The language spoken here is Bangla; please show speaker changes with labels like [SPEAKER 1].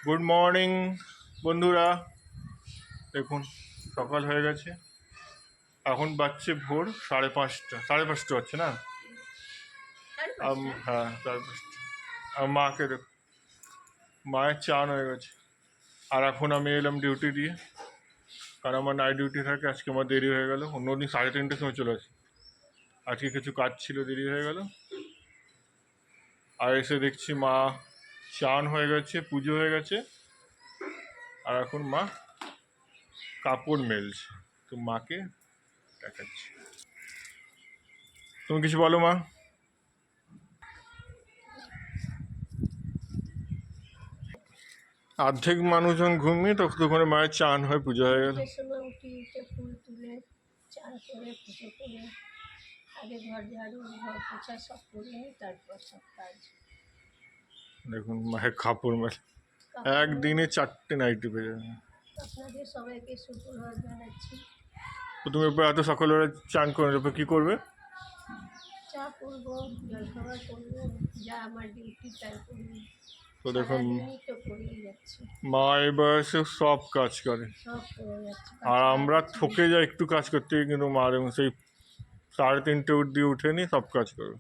[SPEAKER 1] গুড মর্নিং বন্ধুরা। দেখুন সকাল হয়ে গেছে, এখন বাজছে ভোর 5:30। 5:30 হচ্ছে না? হ্যাঁ 5:30। আর মাকে দেখ, মায়ের চান হয়ে গেছে। আর এখন আমি এলাম ডিউটি দিয়ে, কারণ আমার নাইট ডিউটি থাকে। আজকে আমার দেরি হয়ে গেল, অন্যদিন 3:30টার সময় চলে আসি। আজকে কিছু কাজ ছিল, দেরি হয়ে গেল। আর এসে দেখছি মা চান হয়ে গেছে, পুজো হয়ে গেছে। আর এখন মা কাপড় মেলছে, তো মাকে দেখাচ্ছি। তুমি কিছু বলো মা। অর্ধেক মানুষজন ঘুমিয়ে, তখন মায়ের চান হয়, পুজো হয়ে গেল।
[SPEAKER 2] সময় উঠি, উঠে ফুল তুলে চান করে পুজো করে আগে ঘর ঝাড়ু ঘর পোছা সব করে তারপর সব কাজ।
[SPEAKER 1] দেখুন মায়ের কাপড় মেলে, একদিনে 4টে নাইটি পেয়ে যাবে।
[SPEAKER 2] আপনাদের সবাইকে সুপ্রভাত জানাচ্ছি।
[SPEAKER 1] তো তুমি এবার এত সকালবেলা চান করে এরপর কী করবে?
[SPEAKER 2] চা করবো, জলখাবার করবো, যা আমার ডিউটি তাই করবো।
[SPEAKER 1] তো দেখুন
[SPEAKER 2] সারাদিনই তো করেই যাচ্ছি,
[SPEAKER 1] মা এই বয়সে সব কাজ করে,
[SPEAKER 2] সব করে যাচ্ছি।
[SPEAKER 1] আর আমরা ঠকে যাই একটু কাজ করতে, কিন্তু মা দেখুন সেই 3:30 অবধি উঠে নি সব কাজ করবে।